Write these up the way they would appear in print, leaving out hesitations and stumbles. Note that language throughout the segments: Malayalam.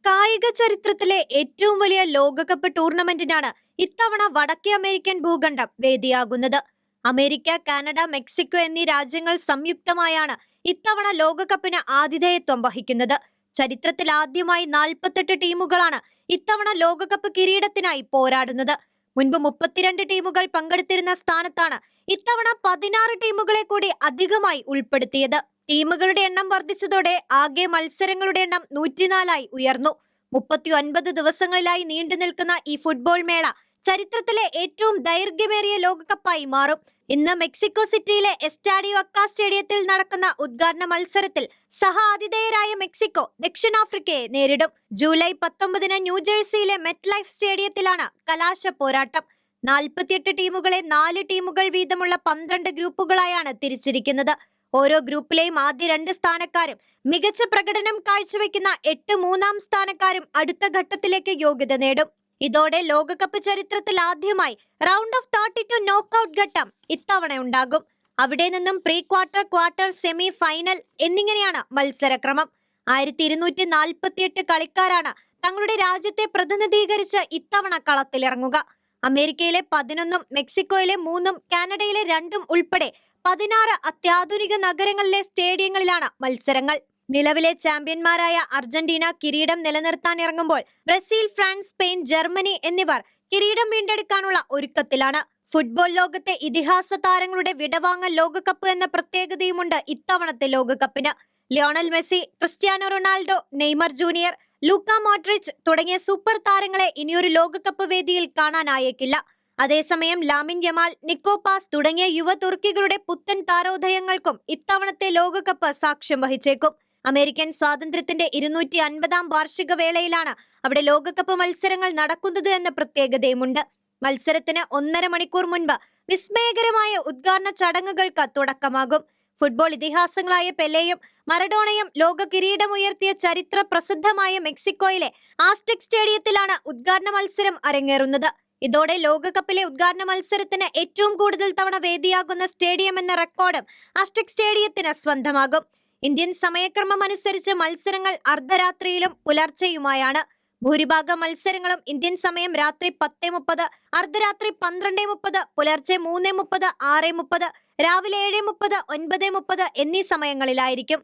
കായിക ചരിത്രത്തിലെ ഏറ്റവും വലിയ ലോകകപ്പ് ടൂർണമെന്റിനാണ് ഇത്തവണ വടക്കേ അമേരിക്കൻ ഭൂഖണ്ഡം വേദിയാകുന്നത്. അമേരിക്ക, കാനഡ, മെക്സിക്കോ എന്നീ രാജ്യങ്ങൾ സംയുക്തമായാണ് ഇത്തവണ ലോകകപ്പിന് ആതിഥേയത്വം വഹിക്കുന്നത്. ചരിത്രത്തിൽ ആദ്യമായി 48 ടീമുകളാണ് ഇത്തവണ ലോകകപ്പ് കിരീടത്തിനായി പോരാടുന്നത്. മുൻപ് 32 ടീമുകൾ പങ്കെടുത്തിരുന്ന സ്ഥാനത്താണ് ഇത്തവണ 16 ടീമുകളെ കൂടി അധികമായി ഉൾപ്പെടുത്തിയത്. ടീമുകളുടെ എണ്ണം വർദ്ധിച്ചതോടെ ആകെ മത്സരങ്ങളുടെ എണ്ണം 104 ഉയർന്നു. 39 ദിവസങ്ങളിലായി നീണ്ടു നിൽക്കുന്ന ഈ ഫുട്ബോൾ മേള ചരിത്രത്തിലെ ഏറ്റവും ദൈർഘ്യമേറിയ ലോകകപ്പായി മാറും. ഇന്ന് മെക്സിക്കോ സിറ്റിയിലെ എസ്റ്റാഡിയോ അക്ക സ്റ്റേഡിയത്തിൽ നടക്കുന്ന ഉദ്ഘാടന മത്സരത്തിൽ സഹ ആതിഥേയരായ മെക്സിക്കോ ദക്ഷിണാഫ്രിക്കയെ നേരിടും. ജൂലൈ 19 ന്യൂജേഴ്സിയിലെ മെറ്റ് ലൈഫ് സ്റ്റേഡിയത്തിലാണ് കലാശ പോരാട്ടം. 48 ടീമുകളെ 4 ടീമുകൾ വീതമുള്ള 12 ഗ്രൂപ്പുകളായാണ് തിരിച്ചിരിക്കുന്നത്. ഓരോ ഗ്രൂപ്പിലെയും ആദ്യ 2 സ്ഥാനക്കാരും മികച്ച പ്രകടനം കാഴ്ചവെക്കുന്ന 8 മൂന്നാം സ്ഥാനക്കാരും അടുത്ത ഘട്ടത്തിലേക്ക് യോഗ്യത നേടും. ഇതോടെ ലോകകപ്പ് ചരിത്രത്തിൽ ആദ്യമായി റൗണ്ട് ഓഫ് 32 നോക്കൌട്ട് ഘട്ടം ഇത്തവണ ഉണ്ടാകും. അവിടെ നിന്നും pre quarter, quarter, semi, final എന്നിങ്ങനെയാണ് മത്സരക്രമം. 1248 കളിക്കാരാണ് തങ്ങളുടെ രാജ്യത്തെ പ്രതിനിധീകരിച്ച് ഇത്തവണ കളത്തിലിറങ്ങുക. അമേരിക്കയിലെ 11ഉം മെക്സിക്കോയിലെ 3ഉം കാനഡയിലെ 2ഉം ഉൾപ്പെടെ 16 അത്യാധുനിക നഗരങ്ങളിലെ സ്റ്റേഡിയങ്ങളിലാണ് മത്സരങ്ങൾ. നിലവിലെ ചാമ്പ്യന്മാരായ അർജന്റീന കിരീടം നിലനിർത്താൻ ഇറങ്ങുമ്പോൾ ബ്രസീൽ, ഫ്രാൻസ്, സ്പെയിൻ, ജർമ്മനി എന്നിവർ കിരീടം വീണ്ടെടുക്കാനുള്ള ഒരുക്കത്തിലാണ്. ഫുട്ബോൾ ലോകത്തെ ഇതിഹാസ താരങ്ങളുടെ വിടവാങ്ങൽ ലോകകപ്പ് എന്ന പ്രത്യേകതയുമുണ്ട് ഇത്തവണത്തെ ലോകകപ്പിന്. Lionel Messi, Cristiano Ronaldo, Neymar junior, Luka Modric തുടങ്ങിയ സൂപ്പർ താരങ്ങളെ ഇനിയൊരു ലോകകപ്പ് വേദിയിൽ കാണാനായേക്കില്ല. അതേസമയം ലാമിൻ യമാൽ, നിക്കോ പാസ് തുടങ്ങിയ യുവ തുർക്കികളുടെ പുത്തൻ താരോദയങ്ങൾക്കും ഇത്തവണത്തെ ലോകകപ്പ് സാക്ഷ്യം വഹിച്ചേക്കും. അമേരിക്കൻ സ്വാതന്ത്ര്യത്തിന്റെ 250-ാം വാർഷിക വേളയിലാണ് അവിടെ ലോകകപ്പ് മത്സരങ്ങൾ നടക്കുന്നത് എന്ന പ്രത്യേകതയുമുണ്ട്. മത്സരത്തിന് 1.5 മണിക്കൂർ മുൻപ് വിസ്മയകരമായ ഉദ്ഘാടന ചടങ്ങുകൾക്ക് തുടക്കമാകും. ഫുട്ബോൾ ഇതിഹാസങ്ങളായ പെലെയും മറഡോണയും ലോക കിരീടമുയർത്തിയ ചരിത്ര പ്രസിദ്ധമായ മെക്സിക്കോയിലെ ആസ്ടെക് സ്റ്റേഡിയത്തിലാണ് ഉദ്ഘാടന മത്സരം അരങ്ങേറുന്നത്. ഇതോടെ ലോകകപ്പിലെ ഉദ്ഘാടന മത്സരത്തിന് ഏറ്റവും കൂടുതൽ തവണ വേദിയാകുന്ന സ്റ്റേഡിയം എന്ന റെക്കോർഡും ആസ്ടെക് സ്റ്റേഡിയത്തിന് സ്വന്തമാകും. ഇന്ത്യൻ സമയക്രമം അനുസരിച്ച് മത്സരങ്ങൾ അർദ്ധരാത്രിയിലും പുലർച്ചെയുമായാണ്. ഭൂരിഭാഗം മത്സരങ്ങളും ഇന്ത്യൻ സമയം രാത്രി 10:30, അർദ്ധരാത്രി 12:30, പുലർച്ചെ 3:30, 6:30, രാവിലെ 7:30, 9:30 എന്നീ സമയങ്ങളിലായിരിക്കും.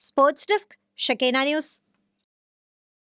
സ്പോർട്സ് ഡെസ്ക്, ഷെക്കേന ന്യൂസ്.